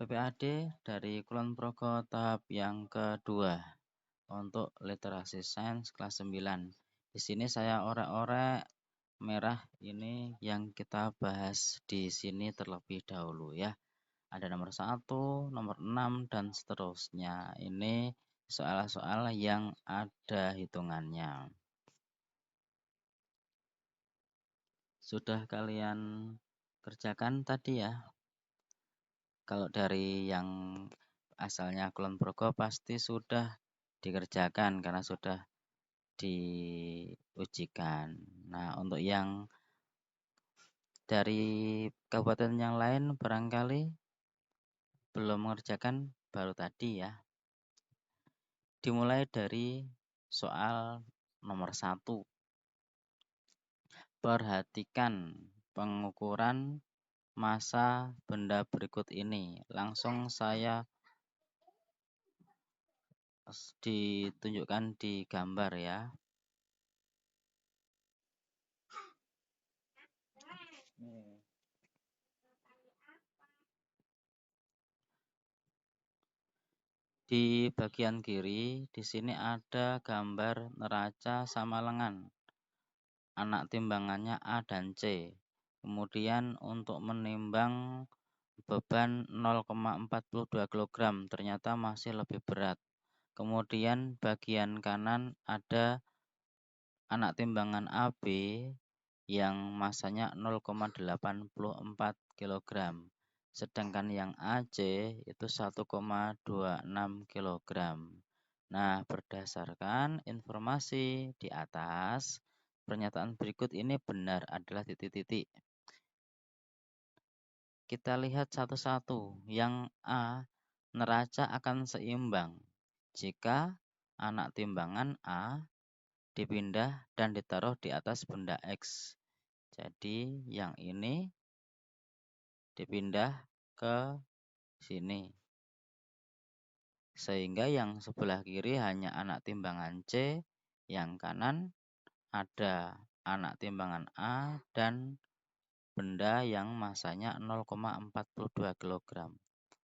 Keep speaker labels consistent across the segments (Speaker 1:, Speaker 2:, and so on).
Speaker 1: PPAD dari Kulon Progo tahap yang kedua untuk literasi sains kelas 9. Di sini saya orek-orek merah ini yang kita bahas di sini terlebih dahulu ya. Ada nomor 1, nomor 6 dan seterusnya. Ini soal-soal yang ada hitungannya. Sudah kalian kerjakan tadi ya? Kalau dari yang asalnya Kulon Progo pasti sudah dikerjakan karena sudah diujikan. Nah, untuk yang dari kabupaten yang lain barangkali belum mengerjakan, baru tadi ya. Dimulai dari soal nomor 1. Perhatikan pengukuran massa benda berikut ini. Langsung saya ditunjukkan di gambar ya. Di bagian kiri di sini ada gambar neraca sama lengan. Anak timbangannya A dan C. Kemudian untuk menimbang beban 0,42 kg ternyata masih lebih berat. Kemudian bagian kanan ada anak timbangan AB yang massanya 0,84 kg. Sedangkan yang AC itu 1,26 kg. Nah, berdasarkan informasi di atas, pernyataan berikut ini benar adalah titik-titik. Kita lihat satu-satu. Yang A, neraca akan seimbang jika anak timbangan A dipindah dan ditaruh di atas benda X. Jadi yang ini dipindah ke sini. Sehingga yang sebelah kiri hanya anak timbangan C, yang kanan ada anak timbangan A dan benda yang massanya 0,42 kg.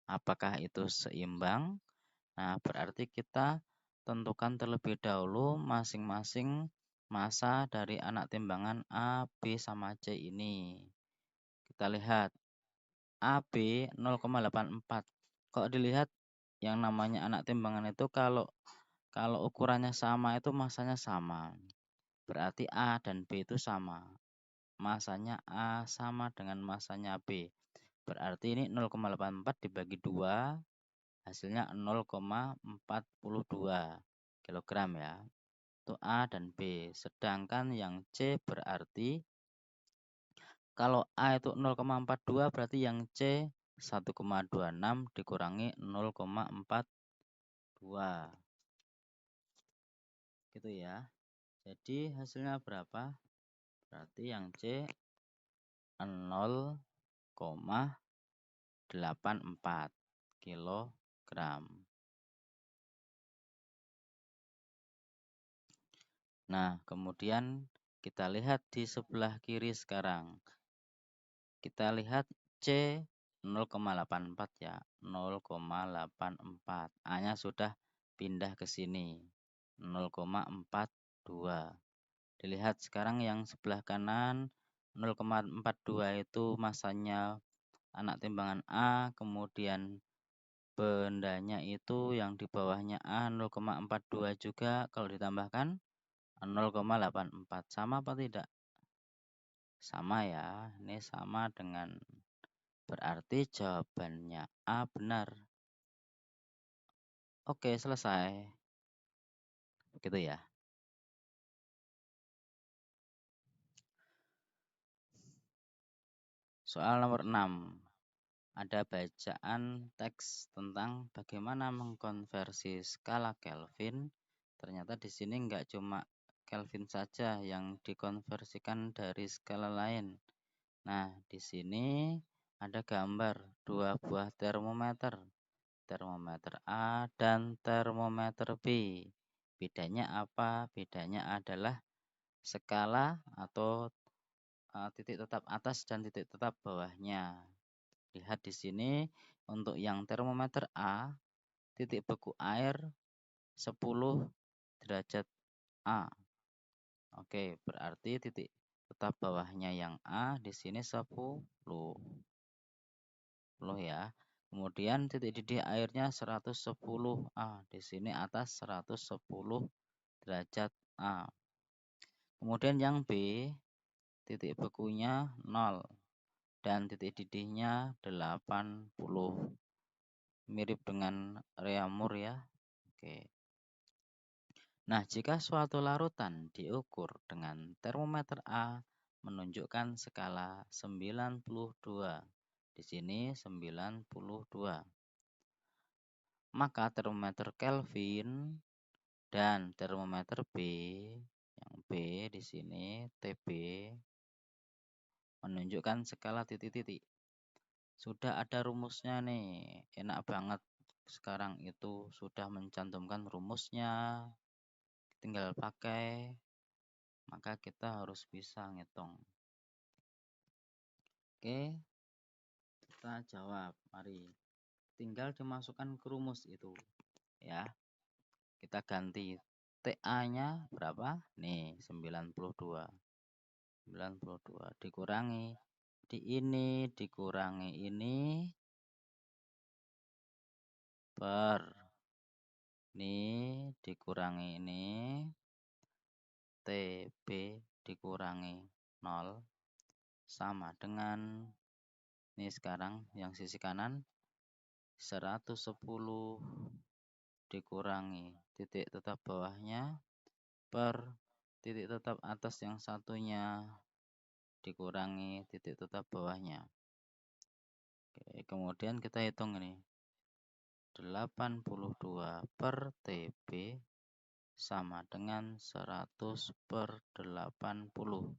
Speaker 1: Apakah itu seimbang? Nah, berarti kita tentukan terlebih dahulu masing-masing massa dari anak timbangan A, B, sama C ini. Kita lihat AB 0,84. Kok dilihat yang namanya anak timbangan itu kalau ukurannya sama itu massanya sama. Berarti A dan B itu sama. Massanya A sama dengan massanya B. Berarti ini 0,84 dibagi 2 hasilnya 0,42 kg ya. Itu A dan B. Sedangkan yang C berarti kalau A itu 0,42 berarti yang C 1,26 dikurangi 0,42. Gitu ya. Jadi hasilnya berapa? Berarti yang C 0,84 kilogram. Nah, kemudian kita lihat di sebelah kiri sekarang. Kita lihat C 0,84 ya, 0,84. A-nya sudah pindah ke sini, 0,42. Dilihat sekarang yang sebelah kanan 0,42 itu massanya anak timbangan A, kemudian bendanya itu yang di bawahnya A 0,42 juga, kalau ditambahkan 0,84. Sama apa tidak? Sama ya, ini sama dengan berarti jawabannya A benar. Oke, selesai. Begitu ya. Soal nomor 6. Ada bacaan teks tentang bagaimana mengkonversi skala Kelvin. Ternyata di sini enggak cuma Kelvin saja yang dikonversikan dari skala lain. Nah, di sini ada gambar 2 buah termometer. Termometer A dan termometer B. Bedanya apa? Bedanya adalah skala atau titik tetap atas dan titik tetap bawahnya. Lihat di sini Untuk yang termometer A, titik beku air 10 derajat A. Oke, berarti titik tetap bawahnya yang A di sini 10 ya. Kemudian titik didih airnya 110 A. Di sini atas 110 derajat A. Kemudian yang B, titik bekunya 0 dan titik didihnya 80. Mirip dengan reamur ya. Oke. Nah, jika suatu larutan diukur dengan termometer A menunjukkan skala 92. Di sini 92. Maka termometer Kelvin dan termometer B, yang B di sini TB, menunjukkan skala titik-titik. Sudah ada rumusnya nih, enak banget. Sekarang itu sudah mencantumkan rumusnya, tinggal pakai, maka kita harus bisa ngitung. Oke, kita jawab. Mari, tinggal dimasukkan ke rumus itu ya. Kita ganti TA-nya berapa? Nih, 92. 92 dikurangi dikurangi ini per ini dikurangi ini TB dikurangi 0 sama dengan ini sekarang yang sisi kanan 110 dikurangi titik tetap bawahnya per titik tetap atas yang satunya dikurangi titik tetap bawahnya. Oke, kemudian kita hitung ini 82 per TB sama dengan 100 per 80.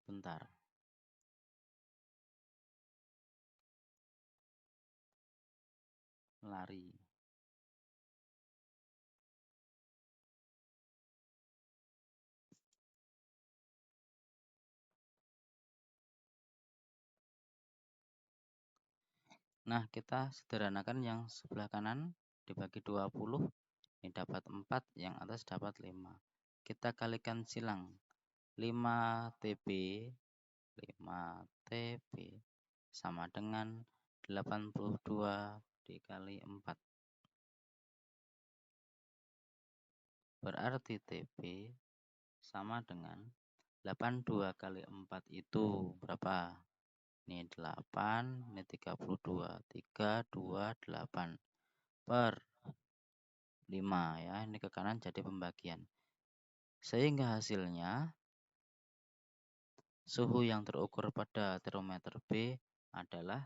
Speaker 1: Sebentar. Lari. Nah, kita sederhanakan yang sebelah kanan dibagi 20, ini dapat 4, yang atas dapat 5. Kita kalikan silang. 5 TB sama dengan 82 dikali 4. Berarti TB sama dengan 82 kali 4 itu berapa? Ini 8, ini 32, 3, 2, 8 per 5 ya. Ini ke kanan jadi pembagian. Sehingga hasilnya suhu yang terukur pada termometer B adalah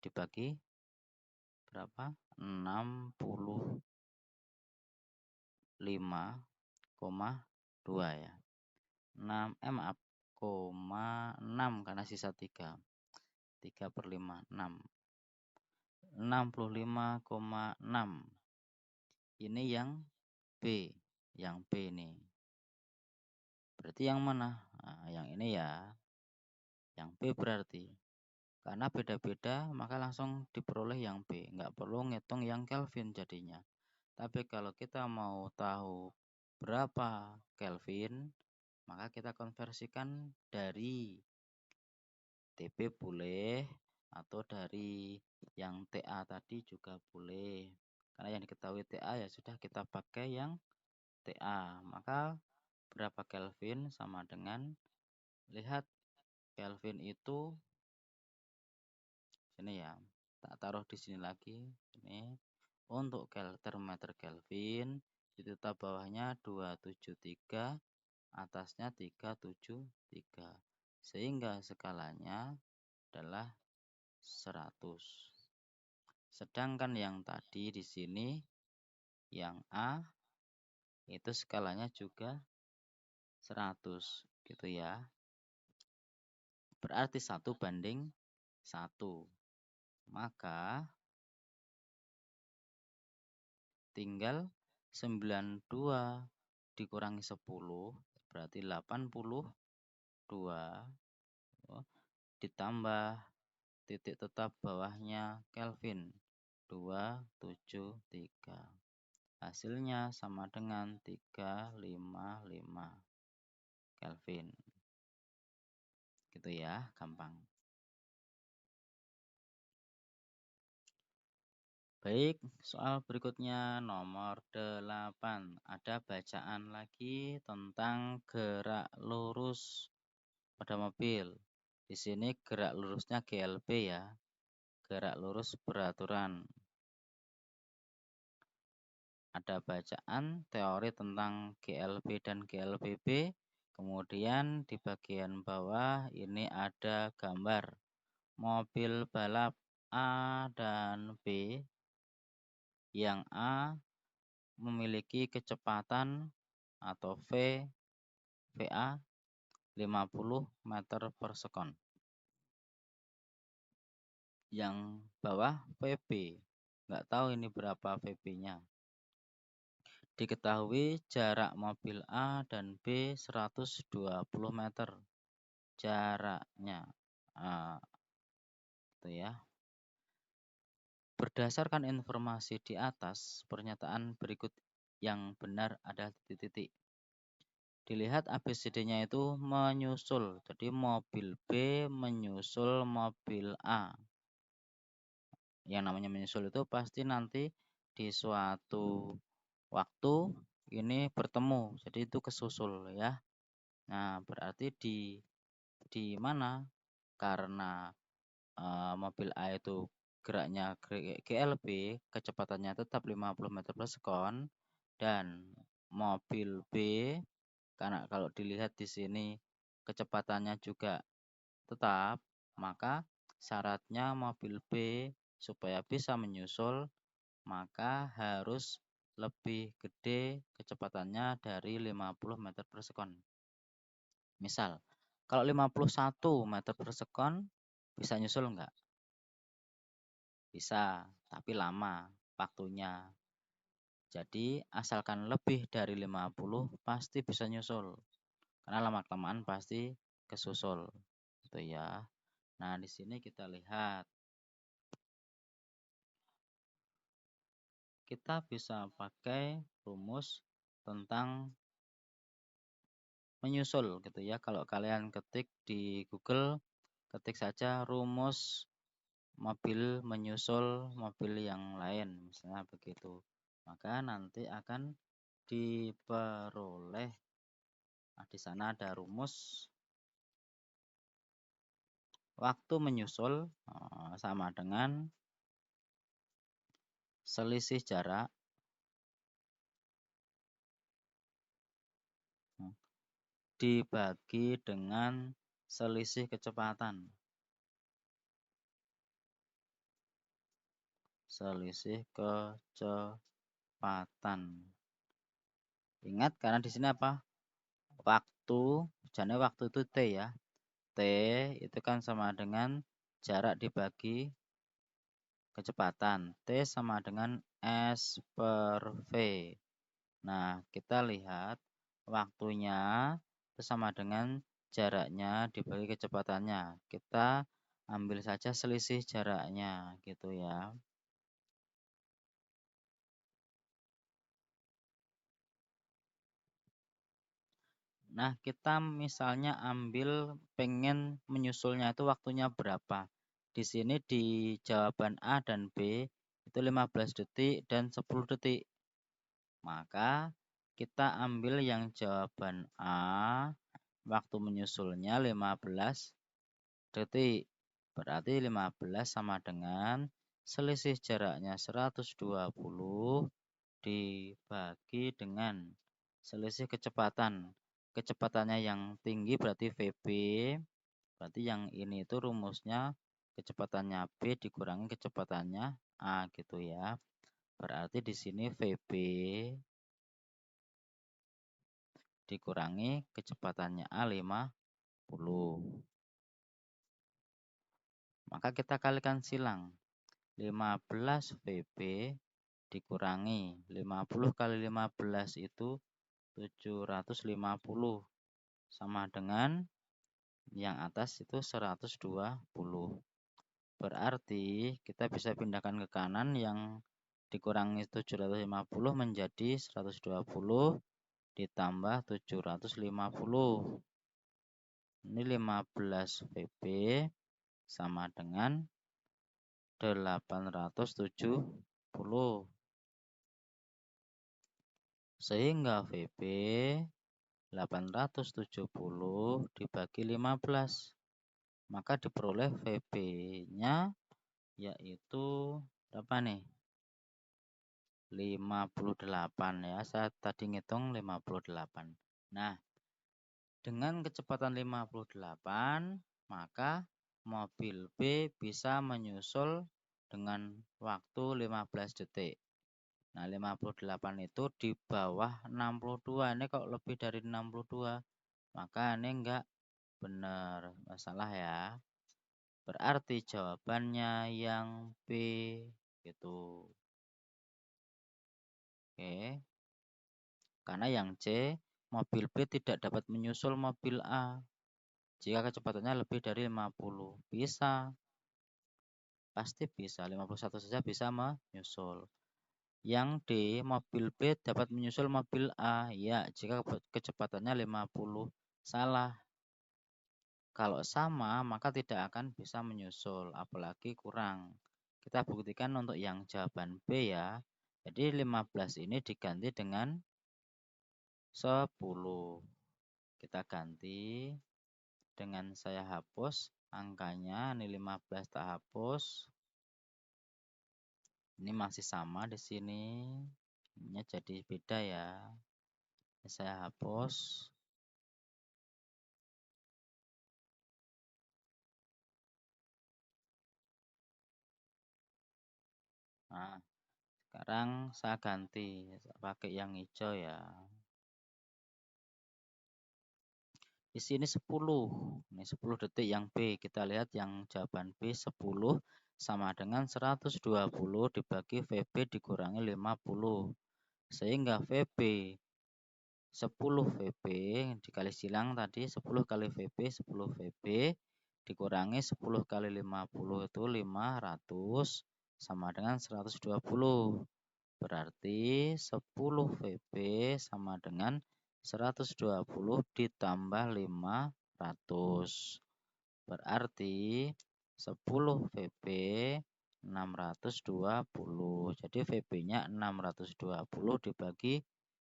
Speaker 1: dibagi berapa? 65,2 ya. 6 maaf, 6 karena sisa 3. 3 per 5, 6. 65,6. Ini yang B. Yang B nih. Berarti yang mana? Nah, yang ini ya. Yang B berarti. Karena beda-beda maka langsung diperoleh yang B. Nggak perlu ngitung yang Kelvin jadinya. Tapi kalau kita mau tahu berapa Kelvin, maka kita konversikan dari TB boleh atau dari yang TA tadi juga boleh. Karena yang diketahui TA ya sudah kita pakai yang TA. Maka berapa Kelvin sama dengan, lihat Kelvin itu sini ya. Tak taruh di sini lagi. Ini untuk termometer Kelvin tetap bawahnya 273, atasnya 373. Sehingga skalanya adalah 100. Sedangkan yang tadi di sini yang A itu skalanya juga 100 gitu ya. Berarti 1:1. Maka tinggal 92 dikurangi 10 berarti 80 2 ditambah titik tetap bawahnya Kelvin 273. Hasilnya sama dengan 355 Kelvin. Gitu ya, gampang. Baik, soal berikutnya nomor 8. Ada bacaan lagi tentang gerak lurus pada mobil. Di sini gerak lurusnya GLB ya. Gerak lurus beraturan. Ada bacaan teori tentang GLB dan GLBB. Kemudian di bagian bawah ini ada gambar mobil balap A dan B. Yang A memiliki kecepatan atau VA 50 meter per sekon. Yang bawah VB, nggak tahu ini berapa VB-nya. Diketahui jarak mobil A dan B 120 meter. Jaraknya. Itu ya. Berdasarkan informasi di atas, pernyataan berikut yang benar ada titik-titik. Dilihat ABCD-nya itu menyusul. Jadi mobil B menyusul mobil A. Yang namanya menyusul itu pasti nanti di suatu waktu ini bertemu. Jadi itu kesusul ya. Nah, berarti di mana? Karena mobil A itu geraknya GLB, kecepatannya tetap 50 meter per sekon, dan mobil B karena kalau dilihat di sini kecepatannya juga tetap, maka syaratnya mobil B supaya bisa menyusul maka harus lebih gede kecepatannya dari 50 meter per sekon. Misal, kalau 51 meter per sekon bisa nyusul enggak? Bisa, tapi lama waktunya. Jadi, asalkan lebih dari 50 pasti bisa nyusul. Karena lama-kelamaan pasti kesusul. Gitu ya. Nah, di sini kita lihat. Kita bisa pakai rumus tentang menyusul gitu ya. Kalau kalian ketik di Google, ketik saja rumus mobil menyusul mobil yang lain, misalnya begitu. Maka nanti akan diperoleh. Nah, di sana ada rumus waktu menyusul sama dengan selisih jarak dibagi dengan selisih kecepatan. Selisih kecepatan. Ingat karena di sini apa? Waktu, jadi waktu itu T ya. T itu kan sama dengan jarak dibagi kecepatan. T sama dengan S per V. Nah, kita lihat waktunya itu sama dengan jaraknya dibagi kecepatannya. Kita ambil saja selisih jaraknya gitu ya. Nah, kita misalnya ambil pengen menyusulnya itu waktunya berapa. Di sini di jawaban A dan B itu 15 detik dan 10 detik. Maka kita ambil yang jawaban A, waktu menyusulnya 15 detik. Berarti 15 sama dengan selisih jaraknya 120 dibagi dengan selisih kecepatan. Kecepatannya yang tinggi berarti VB. Berarti yang ini itu rumusnya kecepatannya B dikurangi kecepatannya A gitu ya. Berarti di sini VB dikurangi kecepatannya A 50. Maka kita kalikan silang. 15 VB dikurangi 50 kali 15 itu 750 sama dengan yang atas itu 120. Berarti kita bisa pindahkan ke kanan, yang dikurangi 750 menjadi 120 ditambah 750. Ini 15 VB sama dengan 870. Sehingga VB 870 dibagi 15. Maka diperoleh VB-nya yaitu berapa nih? 58 ya. Saya tadi ngitung 58. Nah, dengan kecepatan 58, maka mobil B bisa menyusul dengan waktu 15 detik. Nah, 58 itu di bawah 62. Ini kok lebih dari 62? Maka ini enggak benar, masalah ya. Berarti jawabannya yang B gitu. Oke. Karena yang C, mobil B tidak dapat menyusul mobil A jika kecepatannya lebih dari 50. Bisa. Pasti bisa. 51 saja bisa menyusul. Yang D, mobil B dapat menyusul mobil A. Ya, jika kecepatannya 50. Salah. Kalau sama, maka tidak akan bisa menyusul, apalagi kurang. Kita buktikan untuk yang jawaban B ya. Jadi 15 ini diganti dengan 10. Kita ganti dengan saya hapus angkanya, ini 15 tak hapus. Ini masih sama di sini. Ini jadi beda ya. Ini saya hapus. Nah, sekarang saya ganti pakai yang hijau ya. Di sini 10. Ini 10 detik yang B. Kita lihat yang jawaban B 10 sama dengan 120 dibagi VB dikurangi 50. Sehingga VB 10 VB dikali silang tadi 10 kali VB 10 VB dikurangi 10 kali 50 itu 500 sama dengan 120. Berarti 10 VB sama dengan 120 ditambah 500. Berarti 10 VB 620. Jadi VB-nya 620 dibagi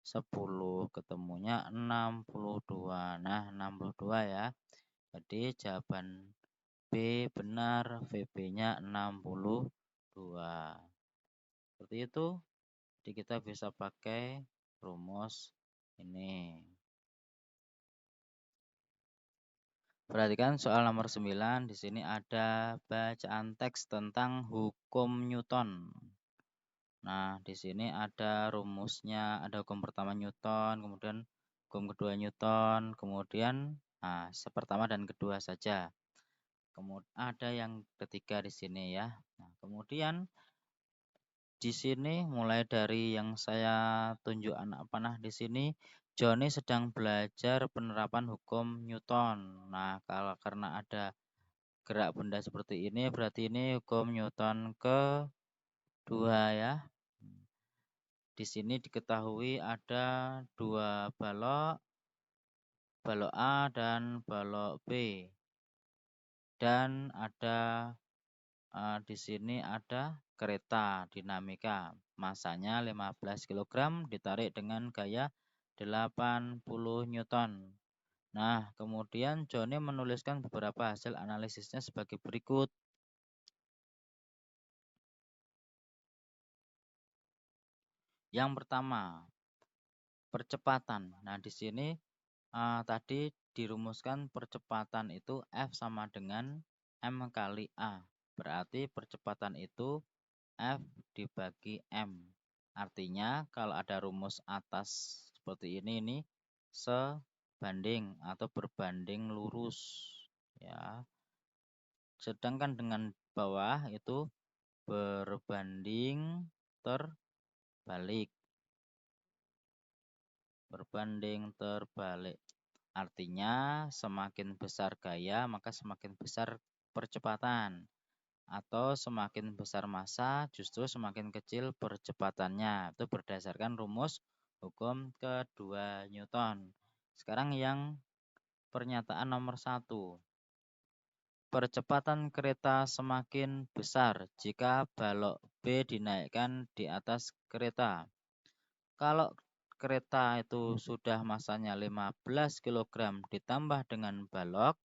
Speaker 1: 10, ketemunya 62. Nah, 62 ya. Jadi jawaban B benar, VB-nya 62. Seperti itu. Jadi kita bisa pakai rumus ini. Perhatikan soal nomor 9. Di sini ada bacaan teks tentang hukum Newton. Nah, di sini ada rumusnya, ada hukum pertama Newton, kemudian hukum kedua Newton, kemudian pertama dan kedua saja. Kemudian ada yang ketiga di sini ya. Nah, kemudian di sini mulai dari yang saya tunjuk anak panah di sini, Joni sedang belajar penerapan hukum Newton. Nah, karena ada gerak benda seperti ini, berarti ini hukum Newton kedua ya. Di sini diketahui ada dua balok, balok A dan balok B. Dan ada di sini ada kereta dinamika. Masanya 15 kg ditarik dengan gaya 80 Newton. Nah, kemudian Joni menuliskan beberapa hasil analisisnya sebagai berikut. Yang pertama, percepatan. Nah, di sini tadi dirumuskan percepatan itu F sama dengan M kali A. Berarti percepatan itu F dibagi M. Artinya kalau ada rumus atas seperti ini sebanding atau berbanding lurus ya. Sedangkan dengan bawah itu berbanding terbalik. Berbanding terbalik. Artinya semakin besar gaya maka semakin besar percepatan. Atau semakin besar massa justru semakin kecil percepatannya. Itu berdasarkan rumus hukum kedua Newton. Sekarang yang pernyataan nomor 1. Percepatan kereta semakin besar jika balok B dinaikkan di atas kereta. Kalau kereta itu sudah masanya 15 kg ditambah dengan balok,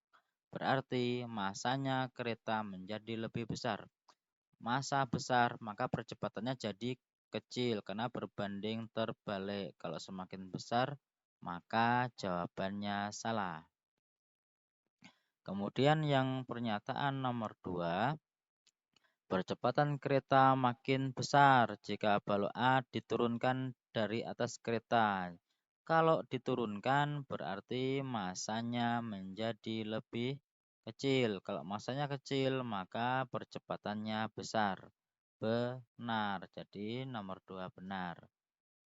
Speaker 1: berarti masanya kereta menjadi lebih besar. Massa besar, maka percepatannya jadi kecil karena berbanding terbalik. Kalau semakin besar, maka jawabannya salah. Kemudian yang pernyataan nomor 2, percepatan kereta makin besar jika balok A diturunkan dari atas kereta. Kalau diturunkan berarti massanya menjadi lebih kecil. Kalau massanya kecil maka percepatannya besar. Benar, jadi nomor 2 benar.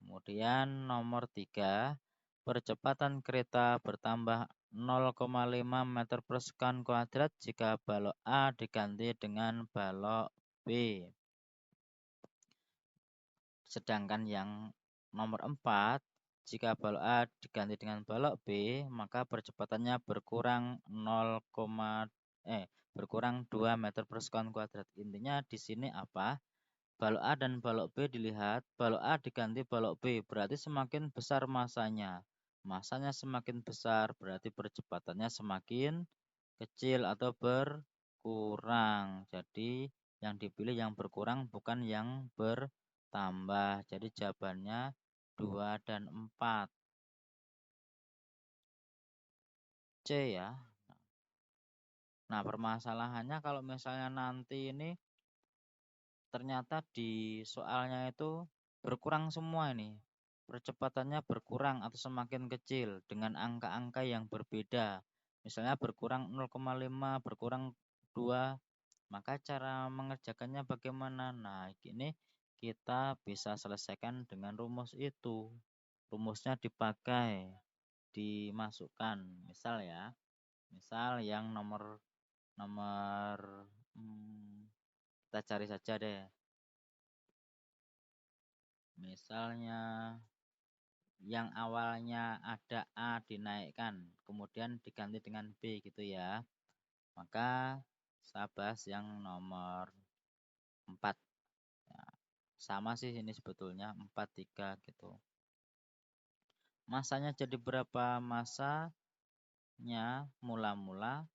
Speaker 1: Kemudian nomor 3, percepatan kereta bertambah 0,5 meter per sekon kuadrat jika balok A diganti dengan balok B. Sedangkan yang nomor 4, jika balok A diganti dengan balok B, maka percepatannya berkurang 2 meter per sekon kuadrat. Intinya di sini apa? Balok A dan balok B dilihat, balok A diganti balok B, berarti semakin besar masanya. Masanya semakin besar, berarti percepatannya semakin kecil atau berkurang. Jadi yang dipilih yang berkurang bukan yang bertambah. Jadi jawabannya 2 dan 4. C ya. Nah, permasalahannya kalau misalnya nanti ini ternyata di soalnya itu berkurang semua ini. Percepatannya berkurang atau semakin kecil dengan angka-angka yang berbeda. Misalnya berkurang 0,5, berkurang 2, maka cara mengerjakannya bagaimana? Nah, ini kita bisa selesaikan dengan rumus itu. Rumusnya dipakai, dimasukkan. Misal ya, misal yang nomor kita cari saja deh. Misalnya yang awalnya ada A dinaikkan, kemudian diganti dengan B gitu ya. Maka saya bahas yang nomor 4. Ya, sama sih ini sebetulnya 4, 3 gitu. Masanya jadi berapa? Masanya mula-mula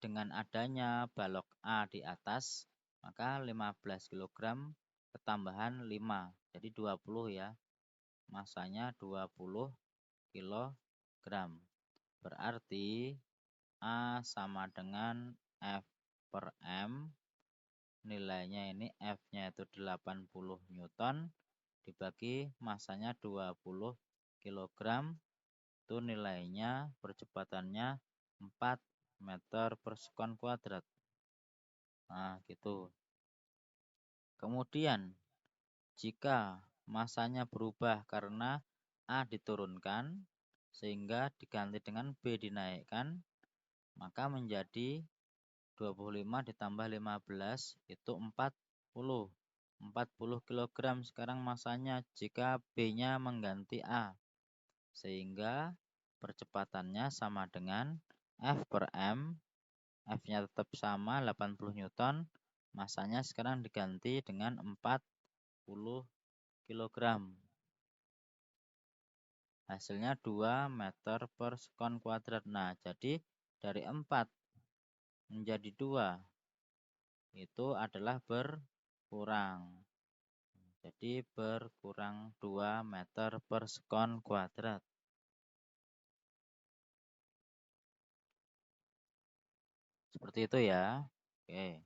Speaker 1: dengan adanya balok A di atas, maka 15 kg ketambahan 5, jadi 20 ya. Masanya 20 kg. Berarti A sama dengan F per M. Nilainya ini F-nya itu 80 Newton dibagi masanya 20 kg. Itu nilainya percepatannya 4 meter per sekon kuadrat. Nah, gitu. Kemudian jika masanya berubah karena A diturunkan sehingga diganti dengan B dinaikkan, maka menjadi 25 ditambah 15 itu 40. 40 kg sekarang masanya jika B-nya mengganti A. Sehingga percepatannya sama dengan F per M. F-nya tetap sama 80 Newton. Masanya sekarang diganti dengan 40 kg. Hasilnya 2 meter per sekon kuadrat. Nah, jadi dari 4 menjadi 2 itu adalah berkurang. Jadi berkurang 2 meter per sekon kuadrat. Seperti itu ya. Oke.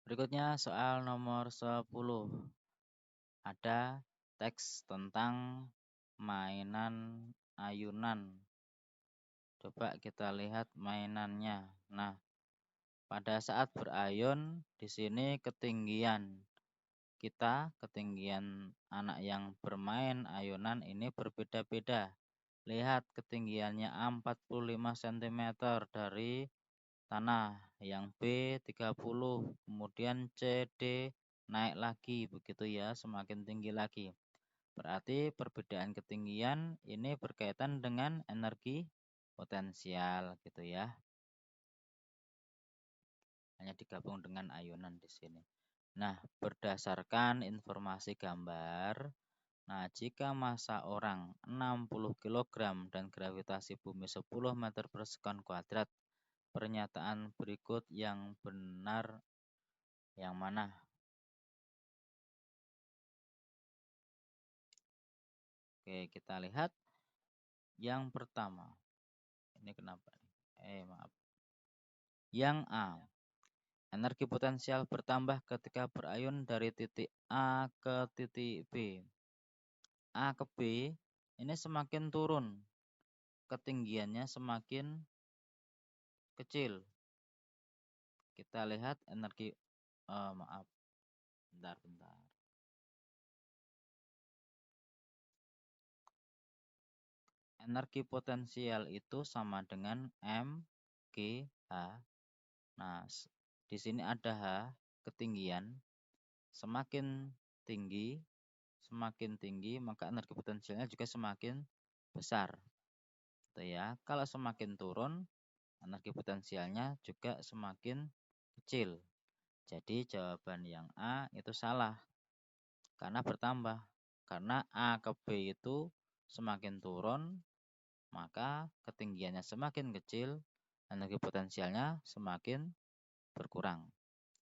Speaker 1: Berikutnya soal nomor 10. Ada teks tentang mainan ayunan. Coba kita lihat mainannya. Nah, pada saat berayun di sini ketinggian kita ketinggian anak yang bermain ayunan ini berbeda-beda. Lihat ketinggiannya 45 cm dari tanah, yang B 30, kemudian C, D naik lagi begitu ya, semakin tinggi lagi. Berarti perbedaan ketinggian ini berkaitan dengan energi potensial gitu ya. Hanya digabung dengan ayunan di sini. Nah, berdasarkan informasi gambar, nah jika massa orang 60 kg dan gravitasi bumi 10 meter per sekon kuadrat, pernyataan berikut yang benar yang mana? Oke, kita lihat yang pertama. Ini kenapa? Maaf. Yang A. Energi potensial bertambah ketika berayun dari titik A ke titik B. A ke B ini semakin turun, ketinggiannya semakin kecil. Kita lihat energi, maaf, bentar. Energi potensial itu sama dengan mgh. Nah, di sini ada H, ketinggian. Semakin tinggi maka energi potensialnya juga semakin besar. Gitu ya. Kalau semakin turun, energi potensialnya juga semakin kecil. Jadi jawaban yang A itu salah karena bertambah. Karena A ke B itu semakin turun, maka ketinggiannya semakin kecil, energi potensialnya semakin berkurang.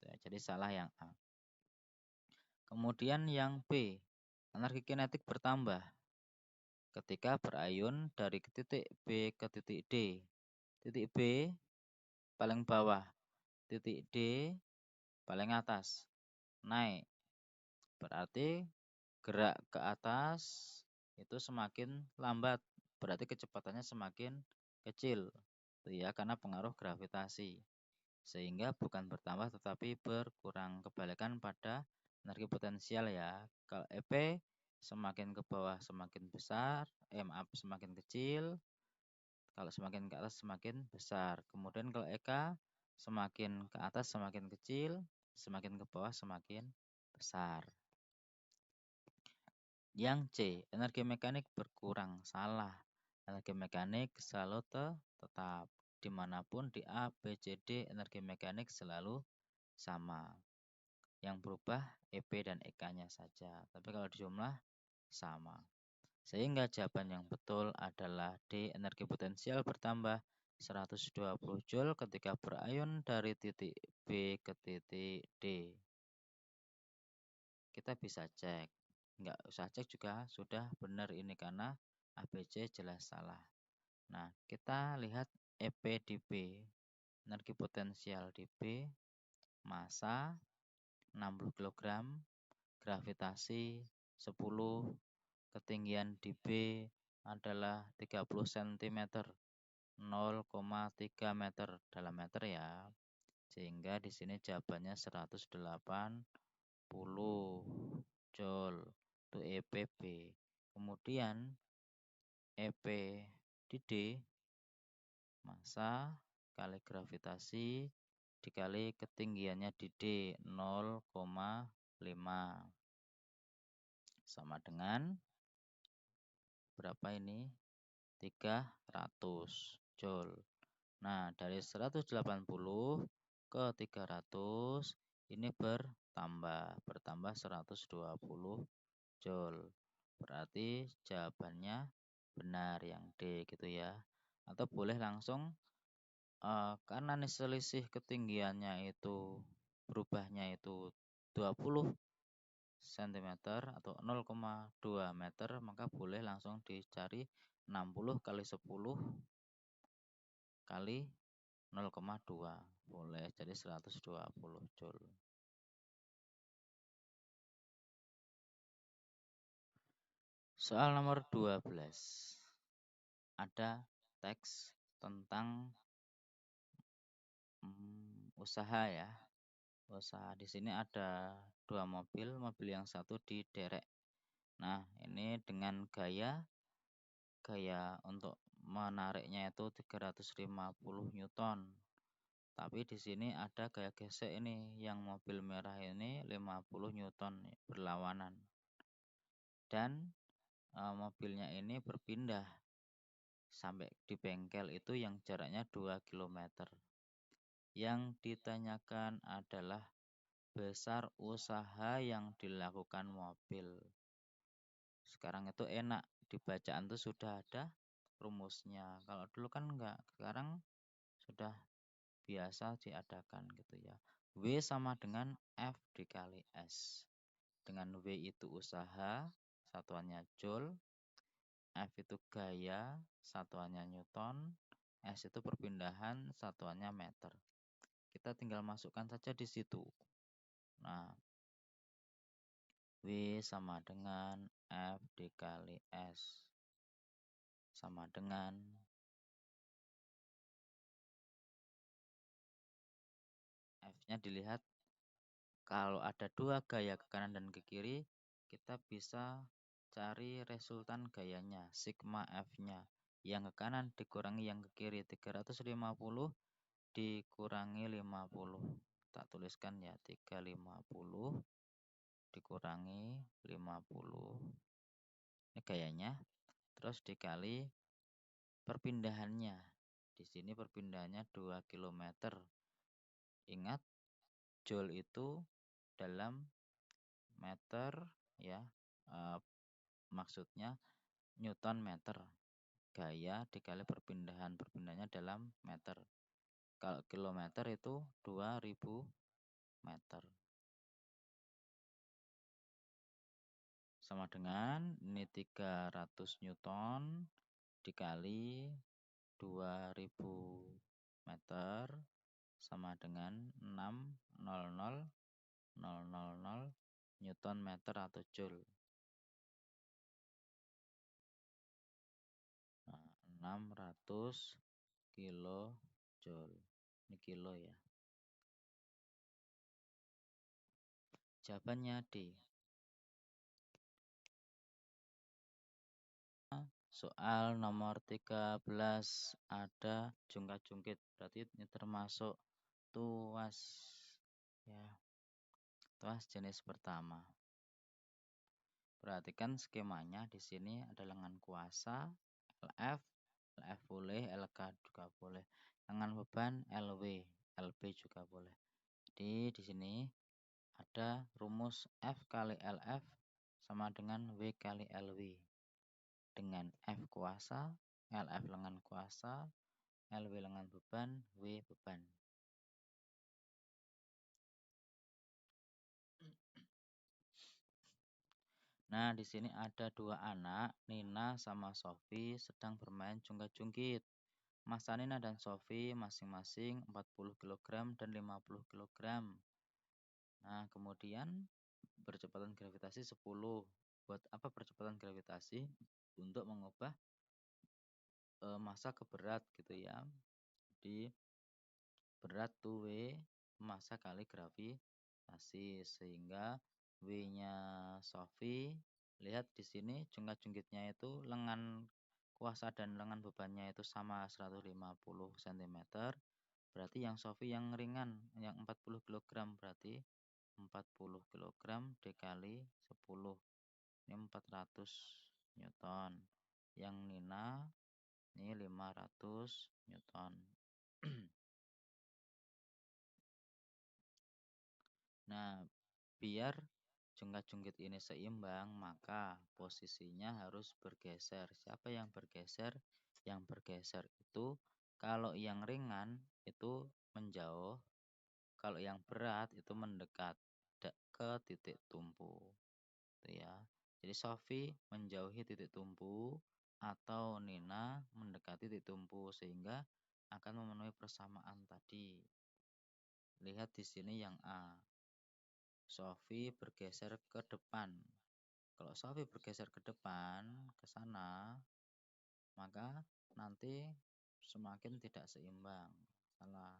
Speaker 1: Jadi salah yang A. Kemudian yang B, energi kinetik bertambah ketika berayun dari titik B ke titik D. Titik B paling bawah, titik D paling atas, naik. Berarti gerak ke atas itu semakin lambat, berarti kecepatannya semakin kecil. Ya, karena pengaruh gravitasi. Sehingga bukan bertambah tetapi berkurang, kebalikan pada energi potensial ya. Kalau EP semakin ke bawah semakin besar, semakin kecil, kalau semakin ke atas semakin besar. Kemudian kalau EK semakin ke atas semakin kecil, semakin ke bawah semakin besar. Yang C, energi mekanik berkurang. Salah. Energi mekanik selalu tetap. Dimanapun di A, B, C, D, energi mekanik selalu sama. Yang berubah EP dan EK-nya saja. Tapi kalau dijumlah sama. Sehingga jawaban yang betul adalah D, energi potensial bertambah 120 Joule ketika berayun dari titik B ke titik D. Kita bisa cek, nggak usah cek juga sudah benar ini karena ABC jelas salah. Nah, kita lihat EP di B, energi potensial di B, massa 60 kg, gravitasi 10, ketinggian di B adalah 30 cm, 0,3 meter dalam meter ya. Sehingga di sini jawabannya 180 Joule itu EPB. Kemudian EP di D, massa kali gravitasi dikali ketinggiannya di D 0,5 sama dengan berapa ini? 300 Joule. Nah, dari 180 ke 300 ini bertambah 120 Joule. Berarti jawabannya benar yang D gitu ya. Atau boleh langsung karena nih selisih ketinggiannya itu berubahnya itu 20 cm atau 0,2 meter, maka boleh langsung dicari 60 kali 10 kali 0,2, boleh jadi 120 Joule. Soal nomor 12. Ada teks tentang usaha ya. Usaha di sini ada dua mobil yang satu diderek. Nah, ini dengan gaya untuk menariknya itu 350 Newton. Tapi di sini ada gaya gesek ini, yang mobil merah ini 50 Newton berlawanan. Dan mobilnya ini berpindah sampai di bengkel itu yang jaraknya 2 km. Yang ditanyakan adalah besar usaha yang dilakukan mobil. Sekarang itu enak, di bacaan tuh sudah ada rumusnya. Kalau dulu kan enggak, sekarang sudah biasa diadakan gitu ya. W sama dengan F dikali S. Dengan W itu usaha, satuannya Joule. F itu gaya, satuannya Newton. S itu perpindahan, satuannya meter. Kita tinggal masukkan saja di situ. Nah, W sama dengan F dikali S sama dengan F-nya dilihat, kalau ada dua gaya ke kanan dan ke kiri, kita bisa cari resultan gayanya, sigma F-nya. Yang ke kanan dikurangi yang ke kiri, 350 dikurangi 50. Tak tuliskan ya, 350 dikurangi 50. Ini gayanya. Terus dikali perpindahannya. Di sini perpindahannya 2 km. Ingat, Joule itu dalam meter ya. Maksudnya Newton meter. Gaya dikali perpindahannya dalam meter. Kalau kilometer itu 2000 meter. Sama dengan ini 300 Newton dikali 2000 meter sama dengan 600,000 Newton meter atau Joule. Nah, 600 kilo Joule. Ini kilo ya. Jawabannya D. Soal nomor 13 ada jungkat-jungkit. Berarti ini termasuk tuas ya. Tuas jenis pertama. Perhatikan skemanya, di sini ada lengan kuasa LF, LF boleh, LK juga boleh. Lengan beban LW, LB juga boleh. Jadi di sini ada rumus F kali LF sama dengan W kali LW. Dengan F kuasa, LF lengan kuasa, LW lengan beban, W beban. Nah, di sini ada dua anak, Nina sama Sofi, sedang bermain jungkat-jungkit. Massa Nina dan Sofi masing-masing 40 kg dan 50 kg. Nah, kemudian percepatan gravitasi 10. Buat apa percepatan gravitasi? Untuk mengubah massa ke berat gitu ya. Jadi berat tuh W, massa kali gravitasi, sehingga W-nya Sofi, lihat di sini jungkat-jungkitnya itu lengan kuasa dan lengan bebannya itu sama 150 cm. Berarti yang Sofi yang ringan, yang 40 kg, berarti 40 kg dikali 10. Ini 400 Newton. Yang Nina ini 500 Newton. Nah, biar jungkat-jungkit ini seimbang, maka posisinya harus bergeser. Siapa yang bergeser? Yang bergeser itu kalau yang ringan itu menjauh, kalau yang berat itu mendekat ke titik tumpu. Itu ya. Jadi Sofi menjauhi titik tumpu atau Nina mendekati titik tumpu sehingga akan memenuhi persamaan tadi. Lihat di sini yang A. Sofi bergeser ke depan. Kalau Sofi bergeser ke depan, ke sana, maka nanti semakin tidak seimbang. Salah.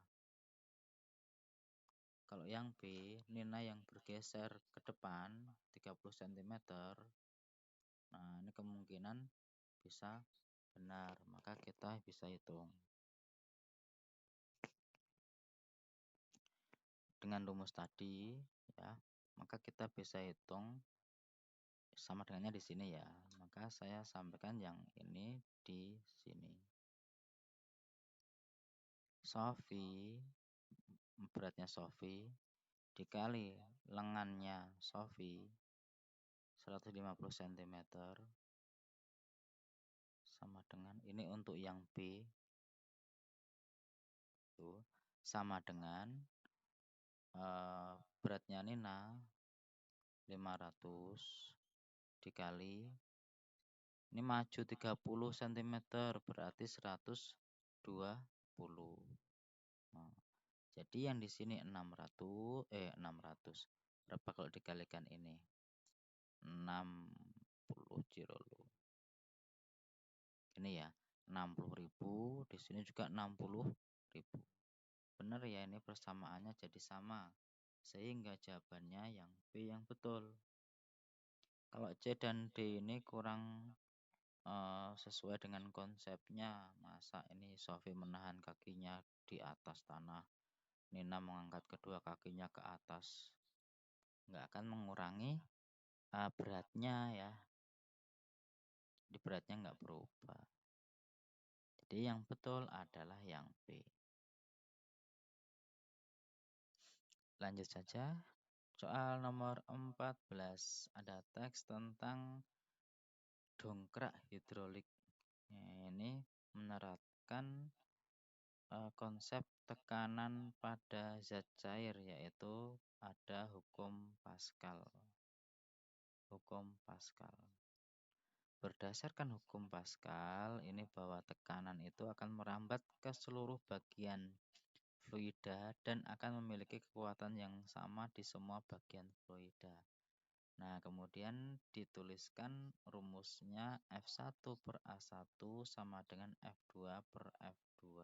Speaker 1: Kalau yang B, Nina yang bergeser ke depan 30 cm. Nah, ini kemungkinan bisa benar, maka kita bisa hitung. Dengan rumus tadi, ya, maka kita bisa hitung sama dengannya di sini ya. Maka saya sampaikan yang ini di sini. Sofi, beratnya Sofi dikali lengannya Sofi 150 cm sama dengan ini untuk yang B itu sama dengan beratnya Nina 500 dikali ini maju 30 cm berarti 120. Nah, jadi yang di sini 600 berapa kalau dikalikan ini 60 Cirolo ini ya 60.000, di sini juga 60.000. Benar ya, ini persamaannya jadi sama sehingga jawabannya yang B yang betul. Kalau C dan D ini kurang sesuai dengan konsepnya. Masa ini Sofi menahan kakinya di atas tanah, Nina mengangkat kedua kakinya ke atas, nggak akan mengurangi beratnya ya. Di beratnya nggak berubah. Jadi yang betul adalah yang B. Lanjut saja. Soal nomor 14. Ada teks tentang dongkrak hidrolik. Ini menerapkan konsep tekanan pada zat cair, yaitu ada hukum Pascal. Hukum Pascal. Berdasarkan hukum Pascal, ini bahwa tekanan itu akan merambat ke seluruh bagian fluida dan akan memiliki kekuatan yang sama di semua bagian fluida. Nah, kemudian dituliskan rumusnya F1 per A1 sama dengan F2 per F2.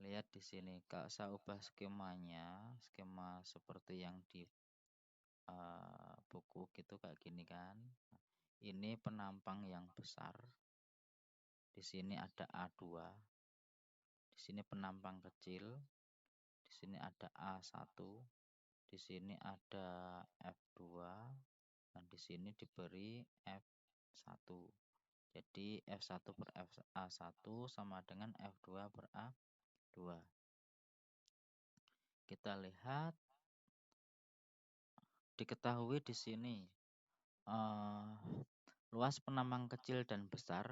Speaker 1: Lihat di sini, kalau saya ubah skemanya, skema seperti yang di buku gitu kayak gini kan. Ini penampang yang besar. Di sini ada A2. Di sini penampang kecil. Di sini ada A1. Di sini ada F2 dan di sini diberi F1. Jadi F1 per A1 sama dengan F2 per A2. Kita lihat, diketahui di sini luas penampang kecil dan besar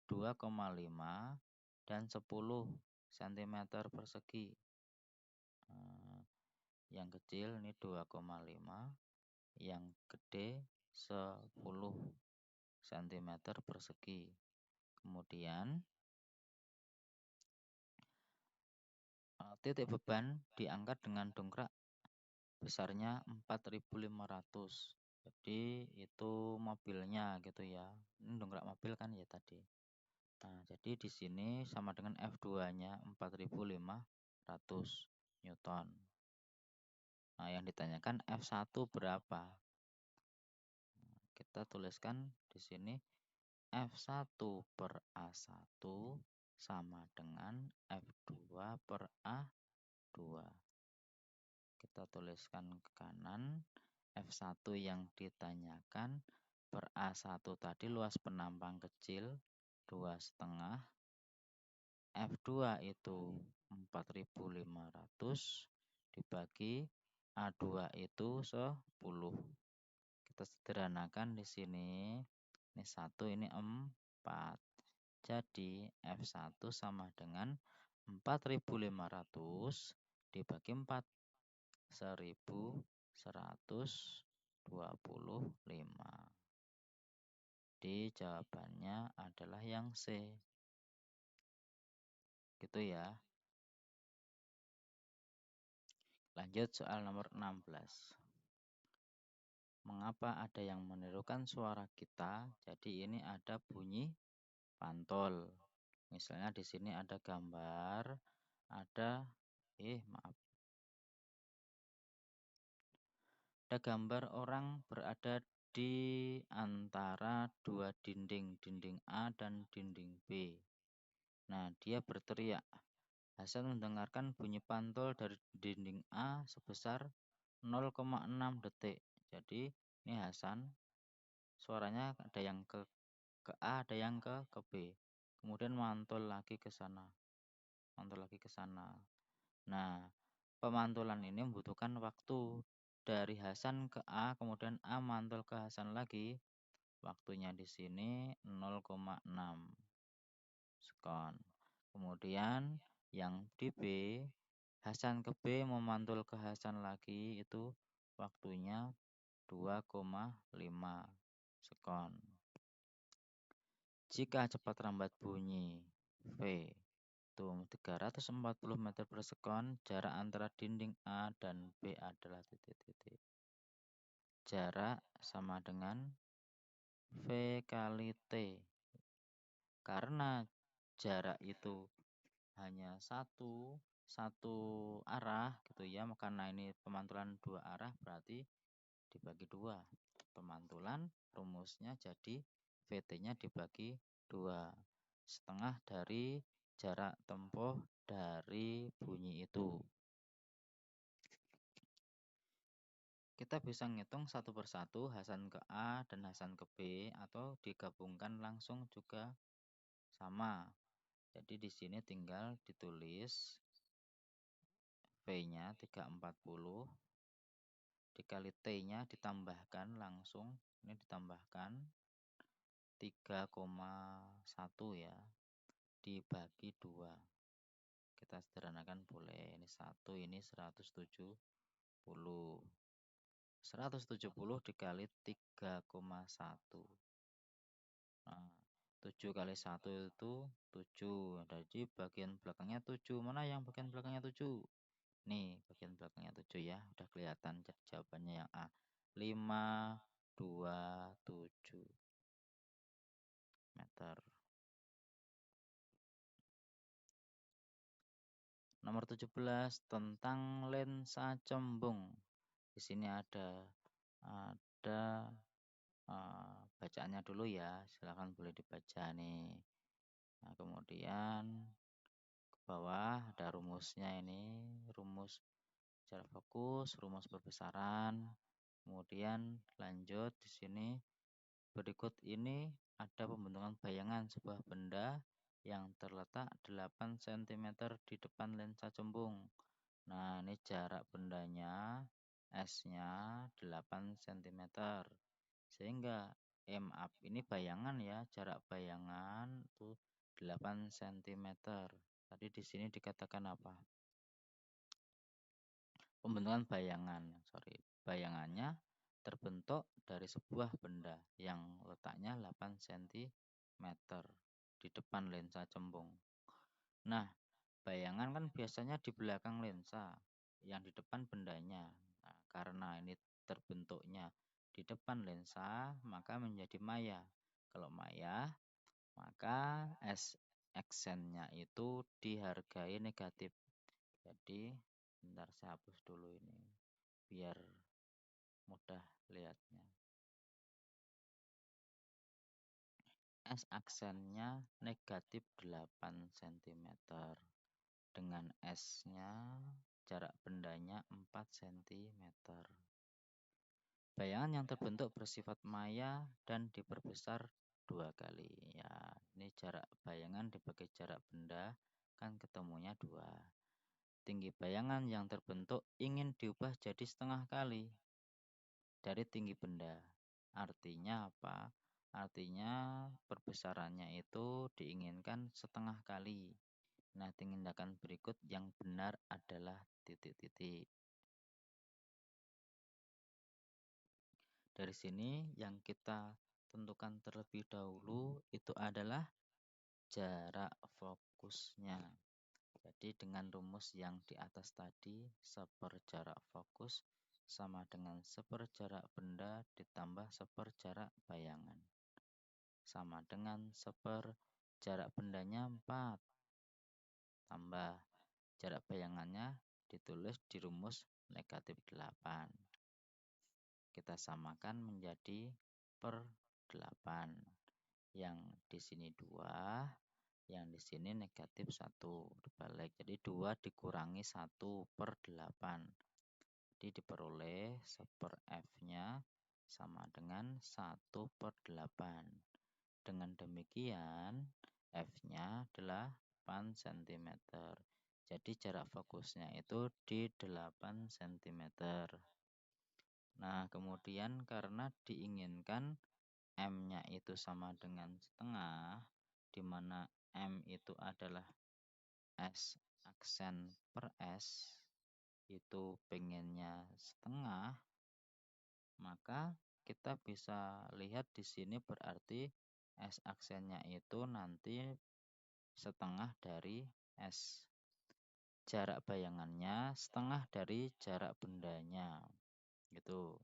Speaker 1: 2,5 dan 10 cm persegi. Yang kecil ini 2,5, yang gede 10 cm persegi. Kemudian titik beban diangkat dengan dongkrak besarnya 4.500. Jadi itu mobilnya gitu ya. Ini dongkrak mobil kan ya tadi. Nah, jadi di sini sama dengan F2-nya 4.500 Newton. Nah, yang ditanyakan F1 berapa? Kita tuliskan di sini F1 per A1 sama dengan F2 per A2. Kita tuliskan ke kanan, F1 yang ditanyakan per A1 tadi luas penampang kecil 2,5, F2 itu 4.500 dibagi A2 itu 10. Kita sederhanakan di sini. Ini 1, ini 4. Jadi F1 sama dengan 4.500 dibagi 4. 1.125. Jadi jawabannya adalah yang C. Gitu ya. Lanjut soal nomor 16. Mengapa ada yang menirukan suara kita? Jadi ini ada bunyi pantol. Misalnya di sini ada gambar, ada maaf. Ada gambar orang berada di antara dua dinding A dan dinding B. Nah, dia berteriak. Hasan mendengarkan bunyi pantul dari dinding A sebesar 0,6 detik. Jadi, ini Hasan, suaranya ada yang ke A, ada yang ke B. Kemudian mantul lagi ke sana. Nah, pemantulan ini membutuhkan waktu dari Hasan ke A, kemudian A mantul ke Hasan lagi. Waktunya di sini 0,6 sekon. Kemudian yang di B, Hasan ke B memantul ke Hasan lagi, itu waktunya 2,5 sekon. Jika cepat rambat bunyi V itu 340 meter per sekon, jarak antara dinding A dan B adalah titik-titik. Jarak sama dengan V kali T. Karena jarak itu hanya satu arah gitu ya, karena ini pemantulan dua arah, berarti dibagi dua. Pemantulan rumusnya jadi VT-nya dibagi 2, setengah dari jarak tempuh dari bunyi itu. Kita bisa ngitung satu persatu Hasan ke A dan Hasan ke B, atau digabungkan langsung juga sama. Jadi di sini tinggal ditulis V-nya 340 dikali T-nya ditambahkan langsung, ini ditambahkan 3,1 ya, dibagi 2. Kita sederhanakan boleh, ini 1, ini 170. 170 dikali 3,1. Nah, 7 kali 1 itu 7. Jadi bagian belakangnya 7. Mana yang bagian belakangnya 7? Nih, bagian belakangnya 7 ya. Udah kelihatan jawabannya yang A. 527 meter. Nomor 17 tentang lensa cembung. Di sini ada bacaannya dulu ya. Silahkan boleh dibaca nih. Nah, kemudian ke bawah ada rumusnya ini, rumus jarak fokus, rumus perbesaran. Kemudian lanjut di sini. Berikut ini ada pembentukan bayangan sebuah benda yang terletak 8 cm di depan lensa cembung. Nah, ini jarak bendanya, S-nya 8 cm. Sehingga MAP ini bayangan ya, jarak bayangan itu 8 cm. Tadi di sini dikatakan apa? Pembentukan bayangan, bayangannya terbentuk dari sebuah benda yang letaknya 8 cm di depan lensa cembung. Nah, bayangan kan biasanya di belakang lensa, yang di depan bendanya. Nah, karena ini terbentuknya di depan lensa, maka menjadi maya. Kalau maya, maka S aksennya itu dihargai negatif. Jadi, bentar saya hapus dulu ini, biar mudah lihatnya. S aksennya negatif 8 cm. Dengan S-nya jarak bendanya 4 cm. Bayangan yang terbentuk bersifat maya dan diperbesar 2 kali. Ya, ini jarak bayangan dibagi jarak benda, kan ketemunya 2. Tinggi bayangan yang terbentuk ingin diubah jadi setengah kali dari tinggi benda. Artinya apa? Artinya perbesarannya itu diinginkan setengah kali. Nah, tindakan berikut yang benar adalah titik-titik. Dari sini yang kita tentukan terlebih dahulu itu adalah jarak fokusnya. Jadi dengan rumus yang di atas tadi, seperjarak fokus sama dengan seperjarak benda ditambah seperjarak bayangan. Sama dengan seperjarak bendanya 4. Tambah jarak bayangannya ditulis di rumus negatif 8. kita samakan menjadi per 8. Yang di sini 2, yang di sini negatif 1 dibalik. Jadi 2 dikurangi 1 per 8. Jadi diperoleh 1/F-nya sama dengan 1 per 8. Dengan demikian F-nya 8 cm. Jadi jarak fokusnya itu di 8 cm. Nah, kemudian karena diinginkan M-nya itu sama dengan setengah, di mana M itu adalah S aksen per S, itu pengennya setengah, maka kita bisa lihat di sini berarti S aksennya itu nanti setengah dari S. Jarak bayangannya setengah dari jarak bendanya. Gitu.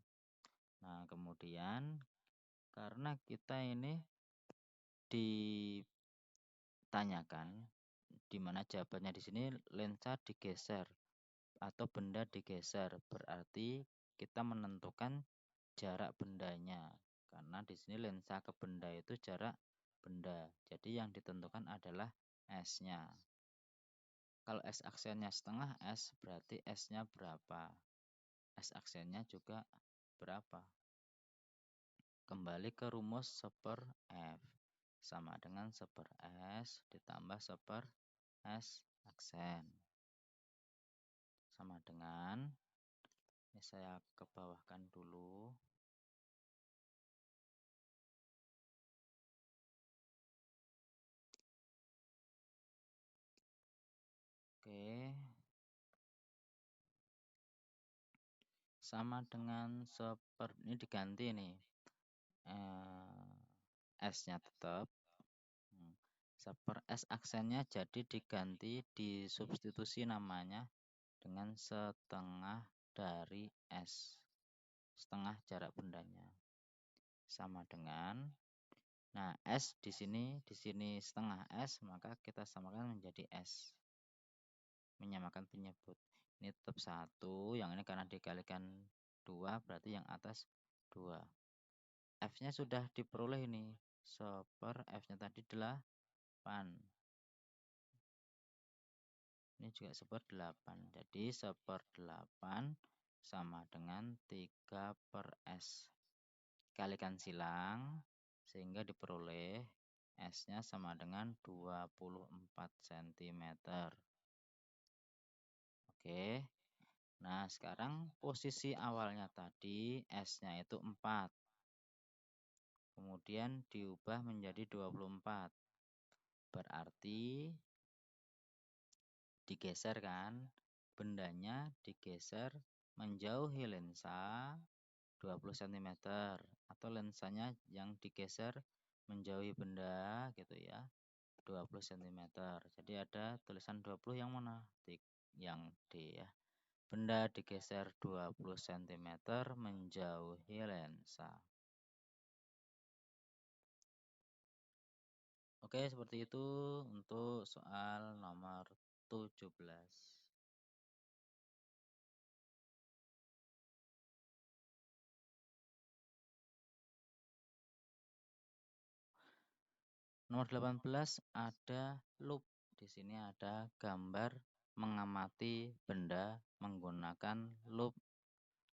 Speaker 1: Nah, kemudian karena kita ini ditanyakan di mana jawabannya di sini lensa digeser atau benda digeser, berarti kita menentukan jarak bendanya. Karena di sini lensa ke benda itu jarak benda. Jadi yang ditentukan adalah S-nya. Kalau S aksennya setengah S, berarti S-nya berapa? S aksennya juga berapa? Kembali ke rumus 1/F. Sama dengan 1/S ditambah 1/S aksen. Sama dengan, ini saya kebawahkan dulu. Oke. Sama dengan ini diganti nih. S-nya tetap. 1/S aksennya jadi diganti, disubstitusi namanya dengan setengah dari S. Setengah jarak bendanya. Sama dengan, nah S di sini setengah S, maka kita samakan menjadi S. Menyamakan penyebut. Ini tetap 1, yang ini karena dikalikan 2, berarti yang atas 2. F-nya sudah diperoleh ini. 1/F-nya tadi 8. Ini juga 1/8. Jadi 1/8 sama dengan 3/S. Kalikan silang sehingga diperoleh S-nya sama dengan 24 cm. Oke. Nah, sekarang posisi awalnya tadi S-nya itu 4. Kemudian diubah menjadi 24. Berarti digeser kan? Bendanya digeser menjauhi lensa 20 cm atau lensanya yang digeser menjauhi benda gitu ya, 20 cm. Jadi ada tulisan 20 yang mana? Yang D ya. Benda digeser 20 cm menjauhi lensa. Oke, seperti itu untuk soal nomor 17. Nomor 18 ada loop. Di sini ada gambar mengamati benda menggunakan loop.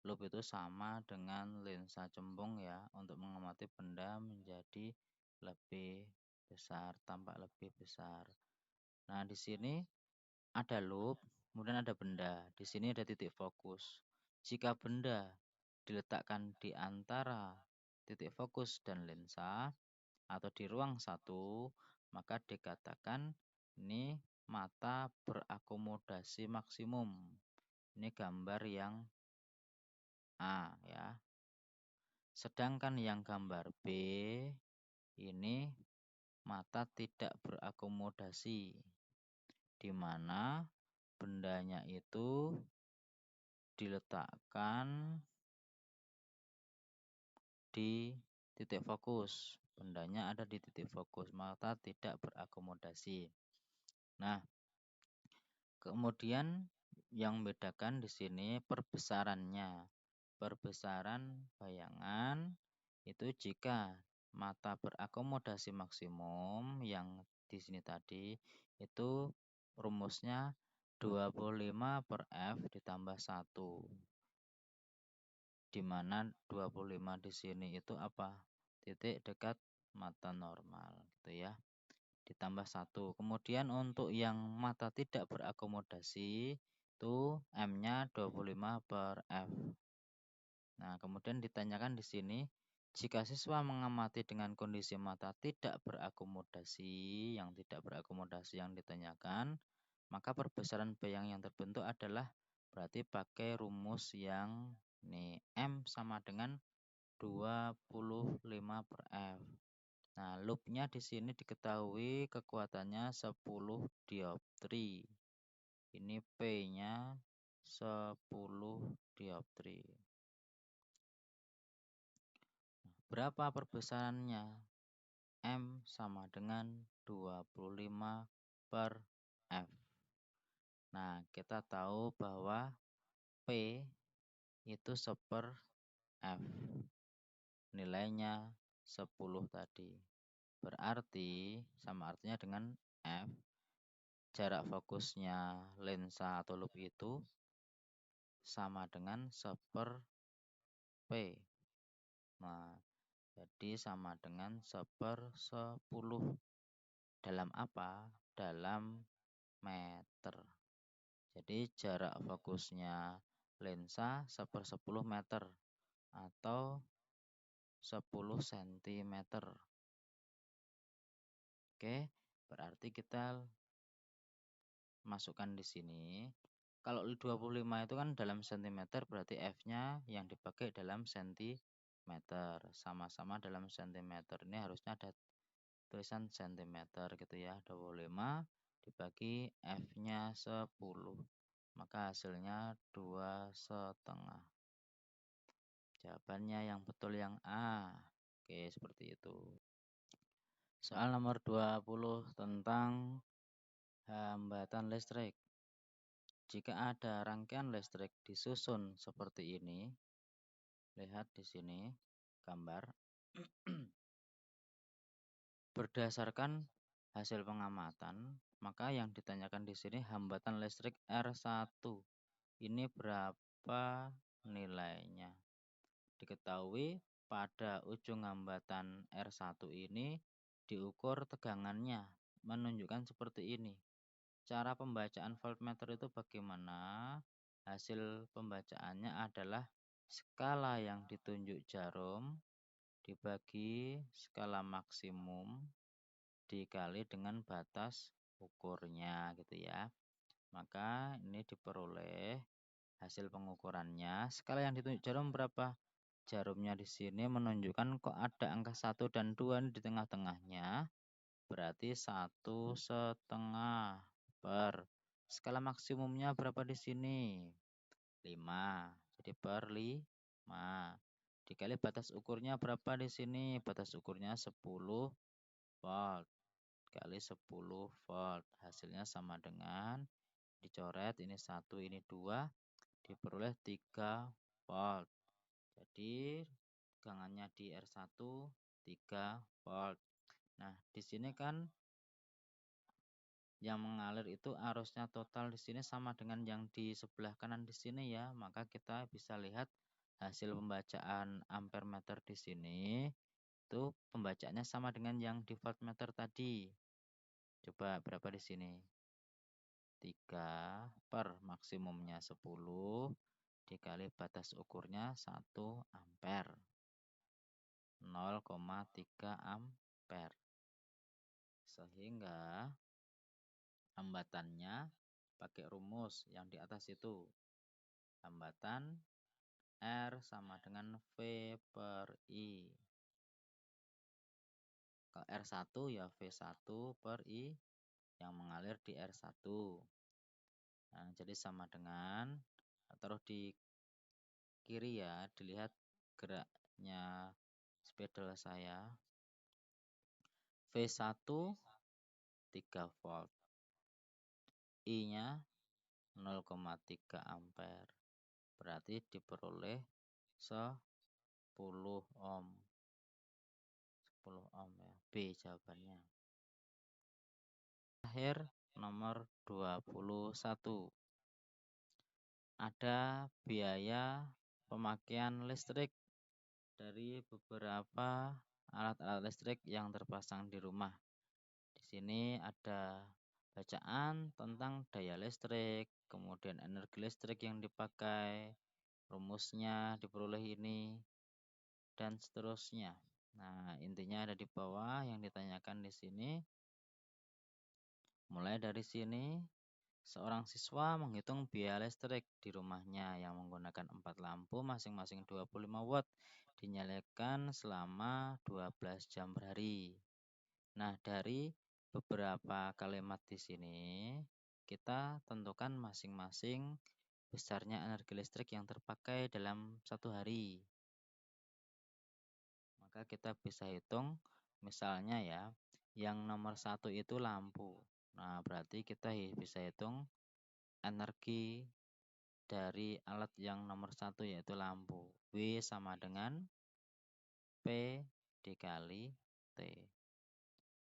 Speaker 1: Loop itu sama dengan lensa cembung ya, untuk mengamati benda menjadi lebih besar, tampak lebih besar. Nah, di sini ada loop, kemudian ada benda. Di sini ada titik fokus. Jika benda diletakkan di antara titik fokus dan lensa atau di ruang satu, maka dikatakan ini mata berakomodasi maksimum. Ini gambar yang A ya. Sedangkan yang gambar B ini mata tidak berakomodasi, di mana bendanya itu diletakkan di titik fokus. Bendanya ada di titik fokus, mata tidak berakomodasi. Nah, kemudian yang membedakan di sini perbesarannya. perbesaran bayangan itu jika mata berakomodasi maksimum yang di sini tadi itu rumusnya 25 per F ditambah 1, di mana 25 di sini itu apa? Titik dekat mata normal gitu ya. Ditambah 1. Kemudian untuk yang mata tidak berakomodasi itu M-nya 25 per F. Nah, kemudian ditanyakan di sini, jika siswa mengamati dengan kondisi mata tidak berakomodasi, yang ditanyakan, maka perbesaran bayang yang terbentuk adalah berarti pakai rumus yang ini M sama dengan 25 per F. Nah, loopnya di sini diketahui kekuatannya 10 dioptri. Ini P-nya 10 dioptri. Berapa perbesarannya? M sama dengan 25 per F. Nah, kita tahu bahwa P itu 1/F. Nilainya 10 tadi. Berarti sama artinya dengan F. Jarak fokusnya lensa atau loop itu sama dengan 1/P. Nah, jadi sama dengan 1/10. Dalam apa? Dalam meter. Jadi jarak fokusnya lensa 1/10 meter atau 10 cm. Oke, berarti kita masukkan di sini. Kalau 25 itu kan dalam cm, berarti F-nya yang dipakai dalam cm. Sama-sama dalam cm. Ini harusnya ada tulisan cm gitu ya. 25 dibagi F-nya 10. Maka hasilnya 2,5. Jawabannya yang betul yang A. Oke, seperti itu. Soal nomor 20 tentang hambatan listrik. Jika ada rangkaian listrik disusun seperti ini, lihat di sini gambar. Berdasarkan hasil pengamatan, maka yang ditanyakan di sini hambatan listrik R1. Ini berapa nilainya? Diketahui pada ujung hambatan R1 ini diukur tegangannya, menunjukkan seperti ini. Cara pembacaan voltmeter itu bagaimana? Hasil pembacaannya adalah skala yang ditunjuk jarum dibagi skala maksimum dikali dengan batas ukurnya gitu ya. Maka ini diperoleh hasil pengukurannya. Skala yang ditunjuk jarum berapa? Jarumnya di sini menunjukkan kok ada angka 1 dan 2 di tengah-tengahnya. Berarti 1,5 per skala maksimumnya berapa di sini? 5. Jadi per 5. Dikali batas ukurnya berapa di sini? Batas ukurnya 10 volt kali 10 volt. Hasilnya sama dengan dicoret ini 1, ini 2, diperoleh 3 volt. Jadi tegangannya di R1 3 volt. Nah, di sini kan yang mengalir itu arusnya total di sini sama dengan yang di sebelah kanan di sini ya. Maka kita bisa lihat hasil pembacaan ampere meter di sini itu pembacaannya sama dengan yang di voltmeter tadi. Coba berapa di sini? 3 per maksimumnya 10 dikali batas ukurnya 1 ampere. 0,3 ampere. Sehingga hambatannya pakai rumus yang di atas itu. Hambatan R sama dengan V per I. Kalau R1 ya V1 per I yang mengalir di R1. Nah, jadi sama dengan, taruh di kiri ya, dilihat geraknya spidol saya. V1 3 volt. I-nya 0,3 ampere. Berarti diperoleh 10 ohm. 10 ohm ya. B jawabannya. Terakhir nomor 21. Ada biaya pemakaian listrik dari beberapa alat-alat listrik yang terpasang di rumah. Di sini ada bacaan tentang daya listrik, kemudian energi listrik yang dipakai, rumusnya diperoleh ini, dan seterusnya. Nah, intinya ada di bawah yang ditanyakan di sini. Mulai dari sini, seorang siswa menghitung biaya listrik di rumahnya yang menggunakan 4 lampu masing-masing 25 watt dinyalakan selama 12 jam per hari. Nah, dari beberapa kalimat di sini, kita tentukan masing-masing besarnya energi listrik yang terpakai dalam satu hari. Maka kita bisa hitung, misalnya ya, yang nomor 1 itu lampu. Nah, berarti kita bisa hitung energi dari alat yang nomor 1 yaitu lampu. W sama dengan P dikali T.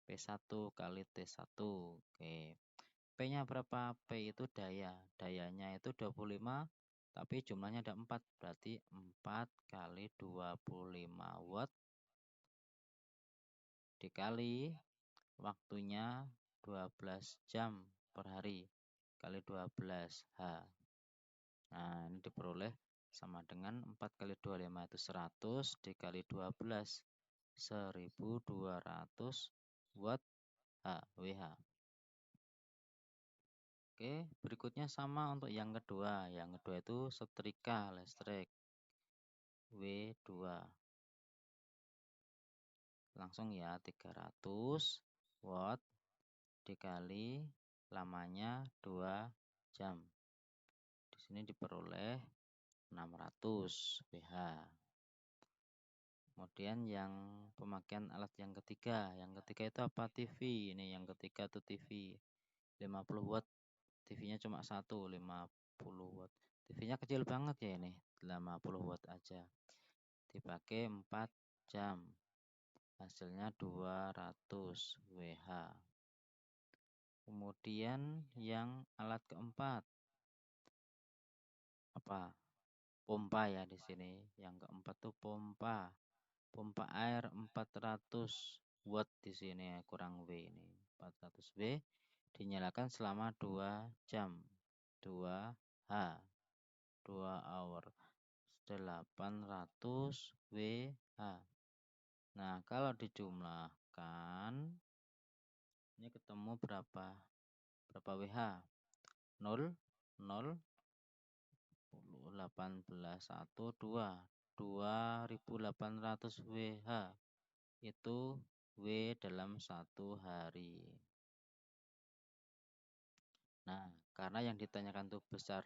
Speaker 1: P1 kali T1. Oke. P-nya berapa? P itu daya. Dayanya itu 25, tapi jumlahnya ada 4. Berarti 4 kali 25 watt dikali waktunya 12 jam per hari kali 12 H. Nah, ini diperoleh sama dengan 4 kali 25 itu 100 dikali 12 1200 watt WH. Oke, berikutnya sama untuk yang kedua. Yang kedua itu setrika listrik W2. Langsung ya 300 watt dikali lamanya 2 jam. Di sini diperoleh 600 WH. Kemudian yang pemakaian alat yang ketiga. Yang ketiga itu apa? TV. Ini yang ketiga itu TV. 50 watt. TV-nya cuma 50 watt. TV-nya kecil banget ya ini. 50 watt aja. Dipakai 4 jam. Hasilnya 200 WH. Kemudian yang alat keempat. Apa? Pompa ya di sini. Yang keempat tuh pompa. Pompa air 400 watt di sini ya, kurang W ini. 400 W dinyalakan selama 2 jam. 2 H. 2 hour. 800 WH. Nah, kalau dijumlahkan ini ketemu berapa? Berapa WH? 0 0 18 1 2 2800 WH itu W dalam satu hari. Nah, karena yang ditanyakan itu besar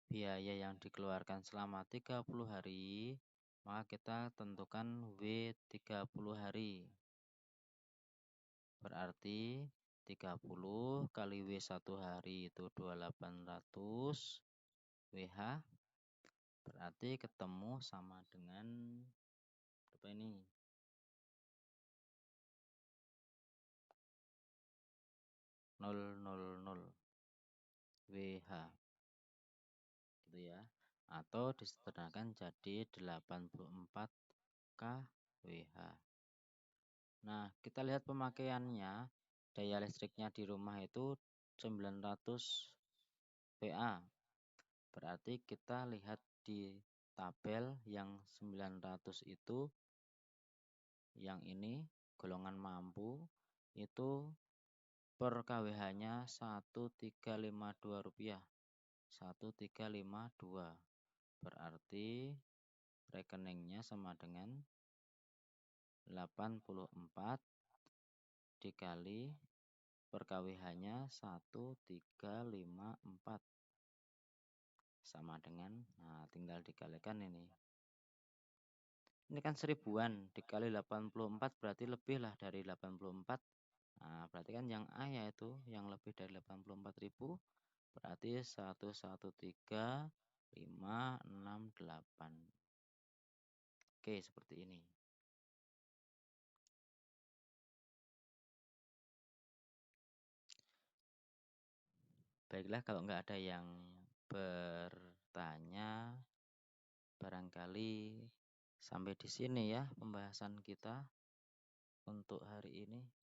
Speaker 1: biaya yang dikeluarkan selama 30 hari, maka kita tentukan W 30 hari. Berarti 30 kali W 1 hari itu 2800 WH. Berarti ketemu sama dengan berapa ini? 000 WH. Gitu ya. Atau disederhanakan jadi 84 kWh. Nah, kita lihat pemakaiannya. Daya listriknya di rumah itu 900 VA. Berarti kita lihat di tabel yang 900 itu, yang ini golongan mampu itu per kWh-nya 1352 rupiah. 1352. Berarti rekeningnya sama dengan 84 dikali per kWh-nya 1354 sama dengan, nah tinggal dikalikan ini. Ini kan seribuan dikali 84 berarti lebih lah dari 84. Nah, berarti kan yang A yaitu yang lebih dari 84.000 berarti 113568. Oke, seperti ini. Baiklah, kalau nggak ada yang bertanya, barangkali sampai di sini ya pembahasan kita untuk hari ini.